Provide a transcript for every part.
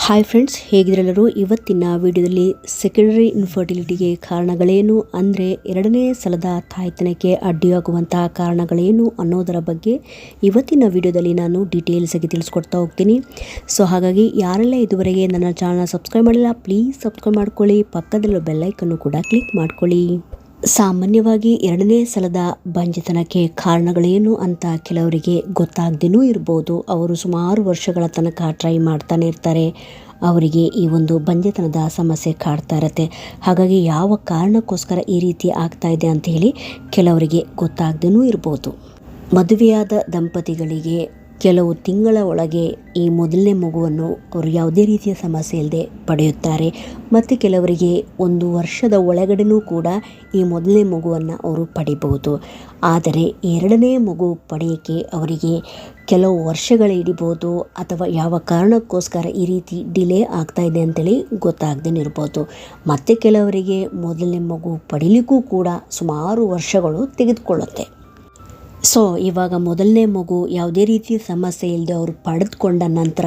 Hi friends, ಹೇಗಿದ್ರೆಲ್ಲರೂ. ಇವತ್ತಿನ ವಿಡಿಯೋದಲ್ಲಿ secondary ಇನ್ಫರ್ಟಿಲಿಟಿಗೆ ಕಾರಣಗಳೇನು, ಅಂದರೆ ಎರಡನೇ ಸಲದ ತಾಯ್ತನಕ್ಕೆ ಅಡ್ಡಿಯಾಗುವಂತಹ ಕಾರಣಗಳೇನು ಅನ್ನೋದರ ಬಗ್ಗೆ ಇವತ್ತಿನ ವಿಡಿಯೋದಲ್ಲಿ ನಾನು ಡೀಟೇಲ್ಸ್ ಆಗಿ ತಿಳಿಸ್ಕೊಡ್ತಾ ಹೋಗ್ತೀನಿ. ಸೊ ಹಾಗಾಗಿ ಯಾರೆಲ್ಲ ಇದುವರೆಗೆ ನನ್ನ ಚಾನಲ್ ಸಬ್ಸ್ಕ್ರೈಬ್ ಮಾಡಿಲ್ಲ, ಪ್ಲೀಸ್ ಸಬ್ಸ್ಕ್ರೈಬ್ ಮಾಡ್ಕೊಳ್ಳಿ, ಪಕ್ಕದಲ್ಲಿರೋ ಬೆಲ್ಲೈಕನ್ನು ಕೂಡ ಕ್ಲಿಕ್ ಮಾಡ್ಕೊಳ್ಳಿ. ಸಾಮಾನ್ಯವಾಗಿ ಎರಡನೇ ಸಲದ ಬಂಜೆತನಕ್ಕೆ ಕಾರಣಗಳೇನು ಅಂತ ಕೆಲವರಿಗೆ ಗೊತ್ತಾಗದೇನೂ ಇರ್ಬೋದು. ಅವರು ಸುಮಾರು ವರ್ಷಗಳ ತನಕ ಟ್ರೈ ಮಾಡ್ತಾನೆ ಇರ್ತಾರೆ, ಅವರಿಗೆ ಈ ಒಂದು ಬಂಜೆತನದ ಸಮಸ್ಯೆ ಕಾಡ್ತಾ ಇರುತ್ತೆ. ಹಾಗಾಗಿ ಯಾವ ಕಾರಣಕ್ಕೋಸ್ಕರ ಈ ರೀತಿ ಆಗ್ತಾ ಇದೆ ಅಂತ ಹೇಳಿ ಕೆಲವರಿಗೆ ಗೊತ್ತಾಗದೇನೂ ಇರ್ಬೋದು. ಮದುವೆಯಾದ ದಂಪತಿಗಳಿಗೆ ಕೆಲವು ತಿಂಗಳ ಒಳಗೆ ಈ ಮೊದಲನೇ ಮಗುವನ್ನು ಅವರು ಯಾವುದೇ ರೀತಿಯ ಸಮಸ್ಯೆ ಇಲ್ಲದೆ ಪಡೆಯುತ್ತಾರೆ. ಮತ್ತು ಕೆಲವರಿಗೆ 1 ವರ್ಷದ ಒಳಗಡೆನೂ ಕೂಡ ಈ ಮೊದಲನೇ ಮಗುವನ್ನು ಅವರು ಪಡಿಬಹುದು. ಆದರೆ ಎರಡನೇ ಮಗು ಪಡೆಯೋಕ್ಕೆ ಅವರಿಗೆ ಕೆಲವು ವರ್ಷಗಳು ಹಿಡಿಬೋದು, ಅಥವಾ ಯಾವ ಕಾರಣಕ್ಕೋಸ್ಕರ ಈ ರೀತಿ ಡಿಲೇ ಆಗ್ತಾ ಇದೆ ಅಂತೇಳಿ ಗೊತ್ತಾಗ್ದೇ ಇರ್ಬೋದು. ಮತ್ತು ಕೆಲವರಿಗೆ ಮೊದಲನೇ ಮಗು ಪಡಿಲಿಕ್ಕೂ ಕೂಡ ಸುಮಾರು ವರ್ಷಗಳು ತೆಗೆದುಕೊಳ್ಳುತ್ತೆ. ಸೊ ಇವಾಗ ಮೊದಲನೇ ಮಗು ಯಾವುದೇ ರೀತಿಯ ಸಮಸ್ಯೆ ಇಲ್ಲದೆ ಅವರು ಪಡೆದುಕೊಂಡ ನಂತರ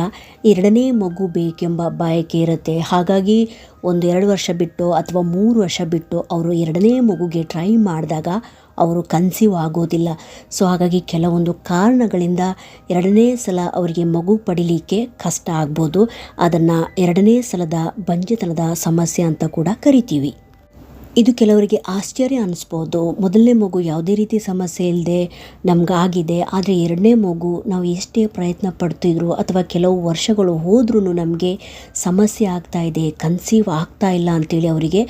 ಎರಡನೇ ಮಗು ಬೇಕೆಂಬ ಬಯಕೆ ಇರುತ್ತೆ. ಹಾಗಾಗಿ 1-2 ವರ್ಷ ಬಿಟ್ಟು ಅಥವಾ 3 ವರ್ಷ ಬಿಟ್ಟು ಅವರು ಎರಡನೇ ಮಗುಗೆ ಟ್ರೈ ಮಾಡಿದಾಗ ಅವರು ಕನ್ಸೀವ್ ಆಗೋದಿಲ್ಲ. ಸೊ ಹಾಗಾಗಿ ಕೆಲವೊಂದು ಕಾರಣಗಳಿಂದ ಎರಡನೇ ಸಲ ಅವರಿಗೆ ಮಗು ಪಡಿಲಿಕ್ಕೆ ಕಷ್ಟ ಆಗ್ಬೋದು. ಅದನ್ನು ಎರಡನೇ ಸಲದ ಬಂಜೆತನದ ಸಮಸ್ಯೆ ಅಂತ ಕೂಡ ಕರಿತೀವಿ. ಇದು ಕೆಲವರಿಗೆ ಆಶ್ಚರ್ಯ ಅನ್ನಿಸ್ಬೋದು. ಮೊದಲನೇ ಮಗು ಯಾವುದೇ ರೀತಿ ಸಮಸ್ಯೆ ಇಲ್ಲದೆ ನಮಗಾಗಿದೆ, ಆದರೆ ಎರಡನೇ ಮಗು ನಾವು ಎಷ್ಟೇ ಪ್ರಯತ್ನ ಪಡ್ತಿದ್ರು ಅಥವಾ ಕೆಲವು ವರ್ಷಗಳು ಹೋದ್ರೂ ನಮಗೆ ಸಮಸ್ಯೆ ಆಗ್ತಾ ಇದೆ, ಕನ್ಸೀವ್ ಆಗ್ತಾ ಇಲ್ಲ ಅಂತೇಳಿ ಅವರಿಗೆ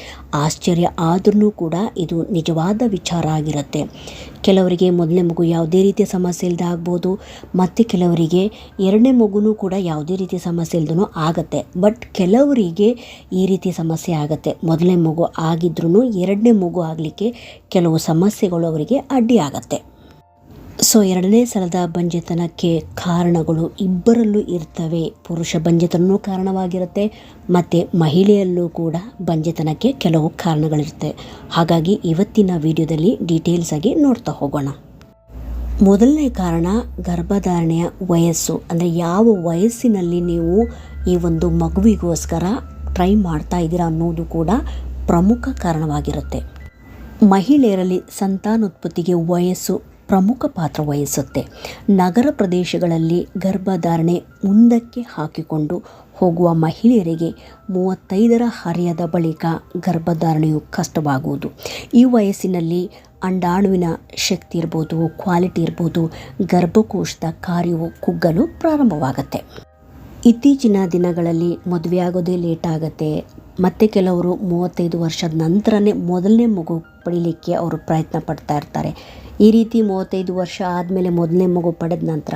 ಆಶ್ಚರ್ಯ ಆದ್ರೂ ಕೂಡ ಇದು ನಿಜವಾದ ವಿಚಾರ ಆಗಿರುತ್ತೆ. ಕೆಲವರಿಗೆ ಮೊದಲನೇ ಮಗು ಯಾವುದೇ ರೀತಿಯ ಸಮಸ್ಯೆ ಇಲ್ಲದೆ ಆಗ್ಬೋದು, ಮತ್ತು ಕೆಲವರಿಗೆ ಎರಡನೇ ಮಗುನೂ ಕೂಡ ಯಾವುದೇ ರೀತಿಯ ಸಮಸ್ಯೆ ಇಲ್ಲದೂ ಆಗುತ್ತೆ. ಬಟ್ ಕೆಲವರಿಗೆ ಈ ರೀತಿ ಸಮಸ್ಯೆ ಆಗುತ್ತೆ. ಮೊದಲನೇ ಮಗು ಆಗಿದ್ರೂ ಎರಡನೇ ಮಗು ಆಗಲಿಕ್ಕೆ ಕೆಲವು ಸಮಸ್ಯೆಗಳು ಅವರಿಗೆ ಅಡ್ಡಿ ಆಗತ್ತೆ. ಸೊ ಎರಡನೇ ಸಲದ ಬಂಜೆತನಕ್ಕೆ ಕಾರಣಗಳು ಇಬ್ಬರಲ್ಲೂ ಇರ್ತವೆ. ಪುರುಷ ಬಂಜೆತನೂ ಕಾರಣವಾಗಿರುತ್ತೆ, ಮತ್ತು ಮಹಿಳೆಯಲ್ಲೂ ಕೂಡ ಬಂಜೆತನಕ್ಕೆ ಕೆಲವು ಕಾರಣಗಳಿರುತ್ತೆ. ಹಾಗಾಗಿ ಇವತ್ತಿನ ವಿಡಿಯೋದಲ್ಲಿ ಡೀಟೇಲ್ಸ್ ಆಗಿ ನೋಡ್ತಾ ಹೋಗೋಣ. ಮೊದಲನೇ ಕಾರಣ ಗರ್ಭಧಾರಣೆಯ ವಯಸ್ಸು. ಅಂದರೆ ಯಾವ ವಯಸ್ಸಿನಲ್ಲಿ ನೀವು ಈ ಒಂದು ಮಗುವಿಗೋಸ್ಕರ ಟ್ರೈ ಮಾಡ್ತಾ ಇದ್ದೀರಾ ಅನ್ನೋದು ಕೂಡ ಪ್ರಮುಖ ಕಾರಣವಾಗಿರುತ್ತೆ. ಮಹಿಳೆಯರಲ್ಲಿ ಸಂತಾನೋತ್ಪತ್ತಿಗೆ ವಯಸ್ಸು ಪ್ರಮುಖ ಪಾತ್ರ ವಹಿಸುತ್ತೆ. ನಗರ ಪ್ರದೇಶಗಳಲ್ಲಿ ಗರ್ಭಧಾರಣೆ ಮುಂದಕ್ಕೆ ಹಾಕಿಕೊಂಡು ಹೋಗುವ ಮಹಿಳೆಯರಿಗೆ 35ರ ಹರೆಯದ ಬಳಿಕ ಗರ್ಭಧಾರಣೆಯು ಕಷ್ಟವಾಗುವುದು. ಈ ವಯಸ್ಸಿನಲ್ಲಿ ಅಂಡಾಣುವಿನ ಶಕ್ತಿ ಇರ್ಬೋದು, ಕ್ವಾಲಿಟಿ ಇರ್ಬೋದು, ಗರ್ಭಕೋಶದ ಕಾರ್ಯವು ಕುಗ್ಗಲು ಪ್ರಾರಂಭವಾಗುತ್ತೆ. ಇತ್ತೀಚಿನ ದಿನಗಳಲ್ಲಿ ಮದುವೆಯಾಗೋದೇ ಲೇಟ್ ಆಗುತ್ತೆ. ಮತ್ತು ಕೆಲವರು 35 ವರ್ಷದ ನಂತರನೇ ಮೊದಲನೇ ಮಗು ಪಡೀಲಿಕ್ಕೆ ಅವರು ಪ್ರಯತ್ನ ಪಡ್ತಾ ಇರ್ತಾರೆ. ಈ ರೀತಿ 35 ವರ್ಷ ಆದಮೇಲೆ ಮೊದಲನೇ ಮಗು ಪಡೆದ ನಂತರ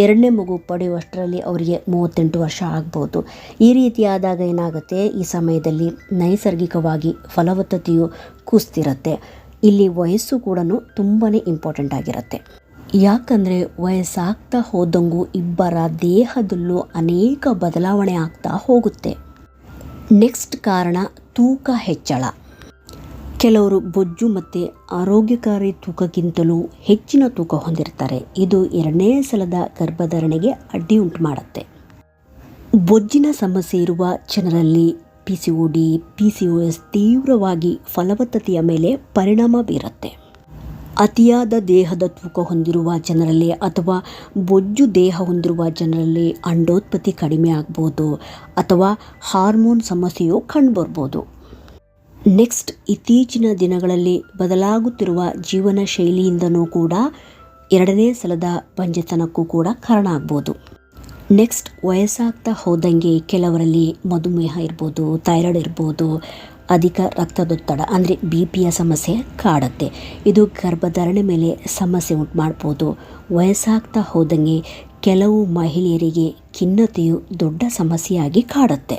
ಎರಡನೇ ಮಗು ಪಡೆಯುವಷ್ಟರಲ್ಲಿ ಅವರಿಗೆ 38 ವರ್ಷ ಆಗ್ಬೋದು. ಈ ರೀತಿ ಆದಾಗ ಏನಾಗುತ್ತೆ, ಈ ಸಮಯದಲ್ಲಿ ನೈಸರ್ಗಿಕವಾಗಿ ಫಲವತ್ತತೆಯು ಕುಸ್ತಿರುತ್ತೆ. ಇಲ್ಲಿ ವಯಸ್ಸು ಕೂಡ ತುಂಬಾ ಇಂಪಾರ್ಟೆಂಟ್ ಆಗಿರುತ್ತೆ. ಯಾಕಂದರೆ ವಯಸ್ಸಾಗ್ತಾ ಹೋದಂಗೂ ಇಬ್ಬರ ದೇಹದಲ್ಲೂ ಅನೇಕ ಬದಲಾವಣೆ ಆಗ್ತಾ ಹೋಗುತ್ತೆ. ನೆಕ್ಸ್ಟ್ ಕಾರಣ ತೂಕ ಹೆಚ್ಚಳ. ಕೆಲವರು ಬೊಜ್ಜು ಮತ್ತು ಆರೋಗ್ಯಕಾರಿ ತೂಕಕ್ಕಿಂತಲೂ ಹೆಚ್ಚಿನ ತೂಕ ಹೊಂದಿರ್ತಾರೆ. ಇದು ಎರಡನೇ ಸಲದ ಗರ್ಭಧಾರಣೆಗೆ ಅಡ್ಡಿ ಉಂಟು ಮಾಡುತ್ತೆ. ಬೊಜ್ಜಿನ ಸಮಸ್ಯೆ ಇರುವ ಜನರಲ್ಲಿ PCOD, PCOS ತೀವ್ರವಾಗಿ ಫಲವತ್ತತೆಯ ಮೇಲೆ ಪರಿಣಾಮ ಬೀರುತ್ತೆ. ಅತಿಯಾದ ದೇಹದ ತೂಕ ಹೊಂದಿರುವ ಜನರಲ್ಲಿ ಅಥವಾ ಬೊಜ್ಜು ದೇಹ ಹೊಂದಿರುವ ಜನರಲ್ಲಿ ಅಂಡೋತ್ಪತ್ತಿ ಕಡಿಮೆ ಆಗ್ಬೋದು, ಅಥವಾ ಹಾರ್ಮೋನ್ ಸಮಸ್ಯೆಯು ಕಂಡುಬರ್ಬೋದು. ನೆಕ್ಸ್ಟ್, ಇತ್ತೀಚಿನ ದಿನಗಳಲ್ಲಿ ಬದಲಾಗುತ್ತಿರುವ ಜೀವನ ಶೈಲಿಯಿಂದನೂ ಕೂಡ ಎರಡನೇ ಸಲದ ಬಂಜೆತನಕ್ಕೂ ಕೂಡ ಕಾರಣ ಆಗ್ಬೋದು. ನೆಕ್ಸ್ಟ್, ವಯಸ್ಸಾಗ್ತಾ ಹೋದಂಗೆ ಕೆಲವರಲ್ಲಿ ಮಧುಮೇಹ ಇರ್ಬೋದು, ಥೈರಾಯ್ಡ್ ಇರ್ಬೋದು, ಅಧಿಕ ರಕ್ತದೊತ್ತಡ ಅಂದರೆ BPಯ ಸಮಸ್ಯೆ ಕಾಡುತ್ತೆ. ಇದು ಗರ್ಭಧಾರಣೆ ಮೇಲೆ ಸಮಸ್ಯೆ ಉಂಟು ಮಾಡ್ಬೋದು. ವಯಸ್ಸಾಗ್ತಾ ಹೋದಂಗೆ ಕೆಲವು ಮಹಿಳೆಯರಿಗೆ ಖಿನ್ನತೆಯು ದೊಡ್ಡ ಸಮಸ್ಯೆಯಾಗಿ ಕಾಡುತ್ತೆ.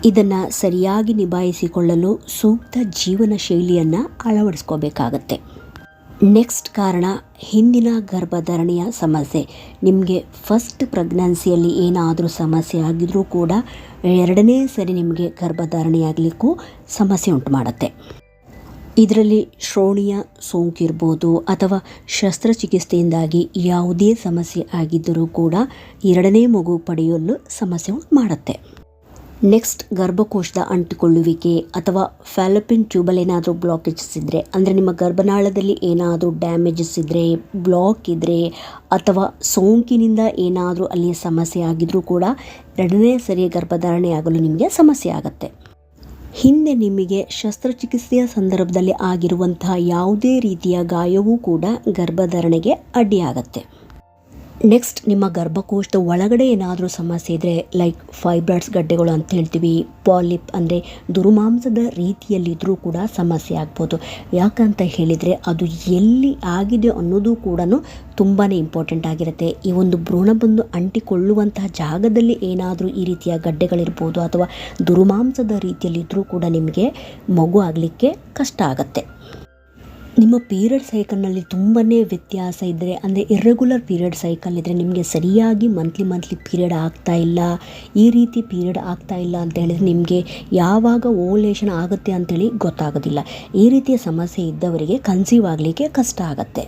ಇದನ್ನು ಸರಿಯಾಗಿ ನಿಭಾಯಿಸಿಕೊಳ್ಳಲು ಸೂಕ್ತ ಜೀವನ ಶೈಲಿಯನ್ನು ಅಳವಡಿಸ್ಕೋಬೇಕಾಗತ್ತೆ. ನೆಕ್ಸ್ಟ್ ಕಾರಣ ಹಿಂದಿನ ಗರ್ಭಧಾರಣೆಯ ಸಮಸ್ಯೆ. ನಿಮಗೆ ಫಸ್ಟ್ ಪ್ರೆಗ್ನೆನ್ಸಿಯಲ್ಲಿ ಏನಾದರೂ ಸಮಸ್ಯೆ ಆಗಿದ್ರೂ ಕೂಡ ಎರಡನೇ ಸರಿ ನಿಮಗೆ ಗರ್ಭಧಾರಣೆಯಾಗಲಿಕ್ಕೂ ಸಮಸ್ಯೆ ಉಂಟು ಮಾಡುತ್ತೆ. ಇದರಲ್ಲಿ ಶ್ರೋಣಿಯ ಸೋಂಕಿರ್ಬೋದು ಅಥವಾ ಶಸ್ತ್ರಚಿಕಿತ್ಸೆಯಿಂದಾಗಿ ಯಾವುದೇ ಸಮಸ್ಯೆ ಆಗಿದ್ದರೂ ಕೂಡ ಎರಡನೇ ಮಗು ಪಡೆಯಲು ಸಮಸ್ಯೆ ಮಾಡುತ್ತೆ. ನೆಕ್ಸ್ಟ್, ಗರ್ಭಕೋಶದ ಅಂಟಿಕೊಳ್ಳುವಿಕೆ ಅಥವಾ ಫ್ಯಾಲೋಪಿಯನ್ ಟ್ಯೂಬಲ್ ಏನಾದರೂ ಬ್ಲಾಕೇಜಸ್ ಇದ್ದರೆ, ಅಂದರೆ ನಿಮ್ಮ ಗರ್ಭನಾಳದಲ್ಲಿ ಏನಾದರೂ ಡ್ಯಾಮೇಜಸ್ ಇದ್ದರೆ, ಬ್ಲಾಕ್ ಇದ್ದರೆ ಅಥವಾ ಸೋಂಕಿನಿಂದ ಏನಾದರೂ ಅಲ್ಲಿ ಸಮಸ್ಯೆ ಆಗಿದ್ರೂ ಕೂಡ ಎರಡನೇ ಸರಿ ಗರ್ಭಧಾರಣೆ ಆಗಲು ನಿಮಗೆ ಸಮಸ್ಯೆ ಆಗುತ್ತೆ. ಹಿಂದೆ ನಿಮಗೆ ಶಸ್ತ್ರಚಿಕಿತ್ಸೆಯ ಸಂದರ್ಭದಲ್ಲಿ ಆಗಿರುವಂತಹ ಯಾವುದೇ ರೀತಿಯ ಗಾಯವೂ ಕೂಡ ಗರ್ಭಧಾರಣೆಗೆ ಅಡ್ಡಿಯಾಗತ್ತೆ. ನೆಕ್ಸ್ಟ್, ನಿಮ್ಮ ಗರ್ಭಕೋಶದ ಒಳಗಡೆ ಏನಾದರೂ ಸಮಸ್ಯೆ ಇದ್ದರೆ, ಲೈಕ್ ಫೈಬ್ರಾಯ್ಡ್ಸ್ ಗಡ್ಡೆಗಳು ಅಂತ ಹೇಳ್ತೀವಿ, ಪಾಲಿಪ್ ಅಂದರೆ ದುರ್ಮಾಂಸದ ರೀತಿಯಲ್ಲಿದ್ದರೂ ಕೂಡ ಸಮಸ್ಯೆ ಆಗ್ಬೋದು. ಯಾಕಂತ ಹೇಳಿದರೆ ಅದು ಎಲ್ಲಿ ಆಗಿದೆ ಅನ್ನೋದು ಕೂಡ ತುಂಬಾ ಇಂಪಾರ್ಟೆಂಟ್ ಆಗಿರುತ್ತೆ. ಈ ಒಂದು ಭ್ರೂಣ ಬಂದು ಅಂಟಿಕೊಳ್ಳುವಂತಹ ಜಾಗದಲ್ಲಿ ಏನಾದರೂ ಈ ರೀತಿಯ ಗಡ್ಡೆಗಳಿರ್ಬೋದು ಅಥವಾ ದುರ್ಮಾಂಸದ ರೀತಿಯಲ್ಲಿದ್ದರೂ ಕೂಡ ನಿಮಗೆ ಮಗು ಆಗಲಿಕ್ಕೆ ಕಷ್ಟ ಆಗುತ್ತೆ. ನಿಮ್ಮ ಪೀರಿಯಡ್ ಸೈಕಲ್ನಲ್ಲಿ ತುಂಬಾ ವ್ಯತ್ಯಾಸ ಇದ್ದರೆ, ಅಂದರೆ ಇರ್ರೆಗ್ಯುಲರ್ ಪೀರಿಯಡ್ ಸೈಕಲ್ ಇದ್ದರೆ, ನಿಮಗೆ ಸರಿಯಾಗಿ ಮಂತ್ಲಿ ಪೀರಿಯಡ್ ಆಗ್ತಾ ಇಲ್ಲ, ಈ ರೀತಿ ಪೀರಿಯಡ್ ಆಗ್ತಾ ಇಲ್ಲ ಅಂತ ಹೇಳಿದರೆ ನಿಮಗೆ ಯಾವಾಗ ಓವ್ಯುಲೇಷನ್ ಆಗುತ್ತೆ ಅಂತೇಳಿ ಗೊತ್ತಾಗೋದಿಲ್ಲ. ಈ ರೀತಿಯ ಸಮಸ್ಯೆ ಇದ್ದವರಿಗೆ ಕನ್ಸೀವ್ ಆಗಲಿಕ್ಕೆ ಕಷ್ಟ ಆಗುತ್ತೆ.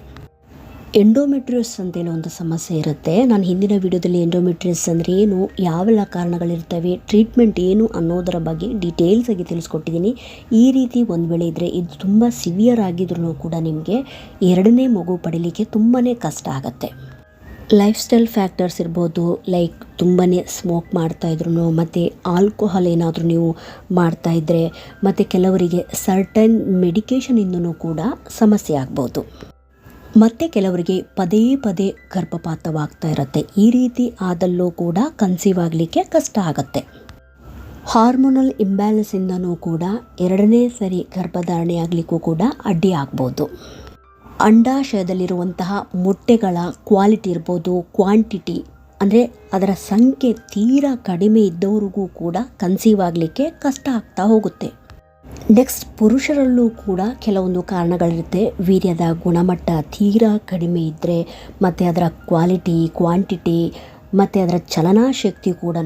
ಎಂಡೋಮೆಟ್ರಿಯಸ್ ಅಂತೇಳಿ ಒಂದು ಸಮಸ್ಯೆ ಇರುತ್ತೆ. ನಾನು ಹಿಂದಿನ ವಿಡಿಯೋದಲ್ಲಿ ಎಂಡೋಮೆಟ್ರಿಯಸ್ ಅಂದರೆ ಏನು, ಯಾವೆಲ್ಲ ಕಾರಣಗಳಿರ್ತವೆ, ಟ್ರೀಟ್ಮೆಂಟ್ ಏನು ಅನ್ನೋದರ ಬಗ್ಗೆ ಡೀಟೇಲ್ಸ್ ಆಗಿ ತಿಳಿಸ್ಕೊಟ್ಟಿದ್ದೀನಿ. ಈ ರೀತಿ ಒಂದು ವೇಳೆ ಇದ್ದರೆ ಇದು ತುಂಬ ಸಿವಿಯರ್ ಆಗಿದ್ರೂ ಕೂಡ ನಿಮಗೆ ಎರಡನೇ ಮಗು ಪಡೀಲಿಕ್ಕೆ ತುಂಬಾ ಕಷ್ಟ ಆಗುತ್ತೆ. ಲೈಫ್ ಸ್ಟೈಲ್ ಫ್ಯಾಕ್ಟರ್ಸ್ ಇರ್ಬೋದು, ಲೈಕ್ ತುಂಬಾ ಸ್ಮೋಕ್ ಮಾಡ್ತಾಯಿದ್ರು ಮತ್ತು ಆಲ್ಕೋಹಾಲ್ ಏನಾದರೂ ನೀವು ಮಾಡ್ತಾಯಿದ್ರೆ ಮತ್ತು ಕೆಲವರಿಗೆ ಸರ್ಟನ್ ಮೆಡಿಕೇಷನಿಂದನೂ ಕೂಡ ಸಮಸ್ಯೆ ಆಗ್ಬೋದು. ಮತ್ತು ಕೆಲವರಿಗೆ ಪದೇ ಗರ್ಭಪಾತವಾಗ್ತಾ ಇರುತ್ತೆ. ಈ ರೀತಿ ಆದಲ್ಲೂ ಕೂಡ ಕನ್ಸೀವ್ ಆಗಲಿಕ್ಕೆ ಕಷ್ಟ ಆಗುತ್ತೆ. ಹಾರ್ಮೋನಲ್ ಇಂಬ್ಯಾಲೆನ್ಸಿಂದನೂ ಕೂಡ ಎರಡನೇ ಸರಿ ಗರ್ಭಧಾರಣೆ ಆಗಲಿಕ್ಕೂ ಕೂಡ ಅಡ್ಡಿ ಆಗ್ಬೋದು. ಅಂಡಾಶಯದಲ್ಲಿರುವಂತಹ ಮೊಟ್ಟೆಗಳ ಕ್ವಾಲಿಟಿ ಇರ್ಬೋದು, ಕ್ವಾಂಟಿಟಿ ಅಂದರೆ ಅದರ ಸಂಖ್ಯೆ ತೀರಾ ಕಡಿಮೆ ಇದ್ದವ್ರಿಗೂ ಕೂಡ ಕನ್ಸೀವ್ ಆಗಲಿಕ್ಕೆ ಕಷ್ಟ ಆಗ್ತಾ ಹೋಗುತ್ತೆ. ನೆಕ್ಸ್ಟ್, ಪುರುಷರಲ್ಲೂ ಕೂಡ ಕೆಲವೊಂದು ಕಾರಣಗಳಿರುತ್ತೆ. ವೀರ್ಯದ ಗುಣಮಟ್ಟ ತೀರಾ ಕಡಿಮೆ ಇದ್ದರೆ ಮತ್ತು ಅದರ ಕ್ವಾಂಟಿಟಿ ಮತ್ತು ಅದರ ಚಲನಾಶಕ್ತಿ ಕೂಡ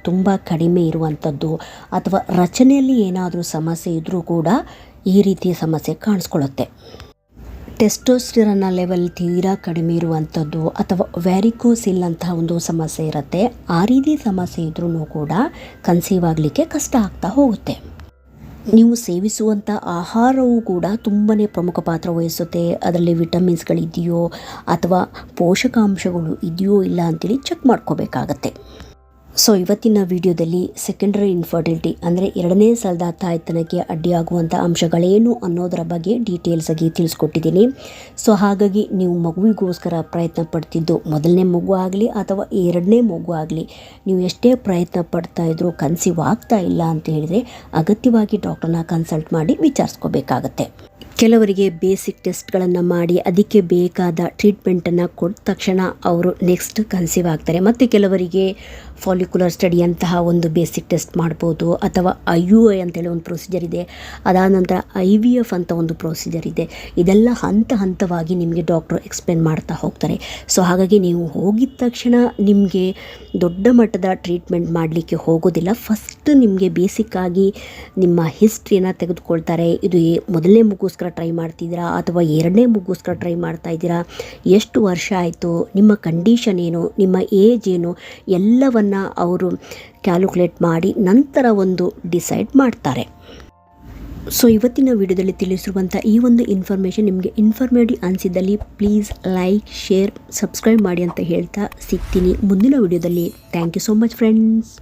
ತುಂಬ ಕಡಿಮೆ ಇರುವಂಥದ್ದು, ಅಥವಾ ರಚನೆಯಲ್ಲಿ ಏನಾದರೂ ಸಮಸ್ಯೆ ಇದ್ದರೂ ಕೂಡ ಈ ರೀತಿಯ ಸಮಸ್ಯೆ ಕಾಣಿಸ್ಕೊಳ್ಳುತ್ತೆ. ಟೆಸ್ಟೋಸ್ಟಿರಾನ್ ಲೆವೆಲ್ ತೀರಾ ಕಡಿಮೆ ಇರುವಂಥದ್ದು ಅಥವಾ ವ್ಯಾರಿಕೋಸಿಲ್ ಅಂತಹ ಒಂದು ಸಮಸ್ಯೆ ಇರುತ್ತೆ. ಆ ರೀತಿ ಸಮಸ್ಯೆ ಇದ್ರೂ ಕೂಡ ಕನ್ಸೀವ್ ಆಗಲಿಕ್ಕೆ ಕಷ್ಟ ಆಗ್ತಾ ಹೋಗುತ್ತೆ. ನೀವು ಸೇವಿಸುವಂಥ ಆಹಾರವೂ ಕೂಡ ತುಂಬಾ ಪ್ರಮುಖ ಪಾತ್ರ ವಹಿಸುತ್ತೆ. ಅದರಲ್ಲಿ ವಿಟಮಿನ್ಸ್ಗಳಿದೆಯೋ ಅಥವಾ ಪೋಷಕಾಂಶಗಳು ಇದೆಯೋ ಇಲ್ಲ ಅಂತೇಳಿ ಚೆಕ್ ಮಾಡ್ಕೋಬೇಕಾಗತ್ತೆ. ಸೊ ಇವತ್ತಿನ ವಿಡಿಯೋದಲ್ಲಿ ಸೆಕೆಂಡರಿ ಇನ್ಫರ್ಟಿಲಿಟಿ ಅಂದರೆ ಎರಡನೇ ಸಲದ ತಾಯ್ತನಕ್ಕೆ ಅಡ್ಡಿಯಾಗುವಂಥ ಅಂಶಗಳೇನು ಅನ್ನೋದರ ಬಗ್ಗೆ ಡೀಟೇಲ್ಸ್ ಆಗಿ ತಿಳಿಸ್ಕೊಟ್ಟಿದ್ದೀನಿ. ಸೊ ಹಾಗಾಗಿ ನೀವು ಮಗುವಿಗೋಸ್ಕರ ಪ್ರಯತ್ನ ಪಡ್ತಿದ್ದು, ಮೊದಲನೇ ಮಗು ಆಗಲಿ ಅಥವಾ ಎರಡನೇ ಮಗು ಆಗಲಿ, ನೀವು ಎಷ್ಟೇ ಪ್ರಯತ್ನ ಪಡ್ತಾ ಇದ್ರೂ ಕನ್ಸೀವ್ ಆಗ್ತಾ ಇಲ್ಲ ಅಂತ ಹೇಳಿದರೆ ಅಗತ್ಯವಾಗಿ ಡಾಕ್ಟರ್ನ ಕನ್ಸಲ್ಟ್ ಮಾಡಿ ವಿಚಾರಿಸ್ಕೋಬೇಕಾಗತ್ತೆ. ಕೆಲವರಿಗೆ ಬೇಸಿಕ್ ಟೆಸ್ಟ್ಗಳನ್ನು ಮಾಡಿ ಅದಕ್ಕೆ ಬೇಕಾದ ಟ್ರೀಟ್ಮೆಂಟನ್ನು ಕೊಟ್ಟ ತಕ್ಷಣ ಅವರು ನೆಕ್ಸ್ಟ್ ಕನ್ಸೀವ್ ಆಗ್ತಾರೆ. ಮತ್ತು ಕೆಲವರಿಗೆ ಫಾಲಿಕ್ಯುಲರ್ ಸ್ಟಡಿ ಅಂತಹ ಒಂದು ಬೇಸಿಕ್ ಟೆಸ್ಟ್ ಮಾಡ್ಬೋದು, ಅಥವಾ IUI ಅಂತೇಳಿ ಒಂದು ಪ್ರೊಸೀಜರ್ ಇದೆ. ಅದಾದ ನಂತರ IVF ಅಂತ ಒಂದು ಪ್ರೊಸೀಜರ್ ಇದೆ. ಇದೆಲ್ಲ ಹಂತವಾಗಿ ನಿಮಗೆ ಡಾಕ್ಟ್ರು ಎಕ್ಸ್ಪ್ಲೇನ್ ಮಾಡ್ತಾ ಹೋಗ್ತಾರೆ. ಸೊ ಹಾಗಾಗಿ ನೀವು ಹೋಗಿದ ತಕ್ಷಣ ನಿಮಗೆ ದೊಡ್ಡ ಮಟ್ಟದ ಟ್ರೀಟ್ಮೆಂಟ್ ಮಾಡಲಿಕ್ಕೆ ಹೋಗೋದಿಲ್ಲ. ಫಸ್ಟ್ ನಿಮಗೆ ಬೇಸಿಕ್ಕಾಗಿ ನಿಮ್ಮ ಹಿಸ್ಟ್ರಿಯನ್ನು ತೆಗೆದುಕೊಳ್ತಾರೆ. ಇದು ಮೊದಲನೇ ಮಗುಗೋಸ್ಕರ ಟ್ರೈ ಮಾಡ್ತಿದ್ದೀರಾ ಅಥವಾ ಎರಡನೇ ಮಗುಗೋಸ್ಕರ ಟ್ರೈ ಮಾಡ್ತಾ ಇದ್ದೀರಾ, ಎಷ್ಟು ವರ್ಷ ಆಯಿತು, ನಿಮ್ಮ ಕಂಡೀಷನ್ ಏನು, ನಿಮ್ಮ ಏಜ್ ಏನು, ಎಲ್ಲವನ್ನು ಅವರು ಕ್ಯಾಲ್ಕುಲೇಟ್ ಮಾಡಿ ನಂತರ ಒಂದು ಡಿಸೈಡ್ ಮಾಡ್ತಾರೆ. ಸೊ ಇವತ್ತಿನ ವಿಡಿಯೋದಲ್ಲಿ ತಿಳಿಸಿರುವಂಥ ಈ ಒಂದು ಇನ್ಫಾರ್ಮೇಷನ್ ನಿಮಗೆ ಇನ್ಫಾರ್ಮೇಟಿವ್ ಅನಿಸಿದಲ್ಲಿ ಪ್ಲೀಸ್ ಲೈಕ್, ಶೇರ್, ಸಬ್ಸ್ಕ್ರೈಬ್ ಮಾಡಿ ಅಂತ ಹೇಳ್ತಾ ಸಿಗ್ತೀನಿ ಮುಂದಿನ ವಿಡಿಯೋದಲ್ಲಿ. Thank you so much friends.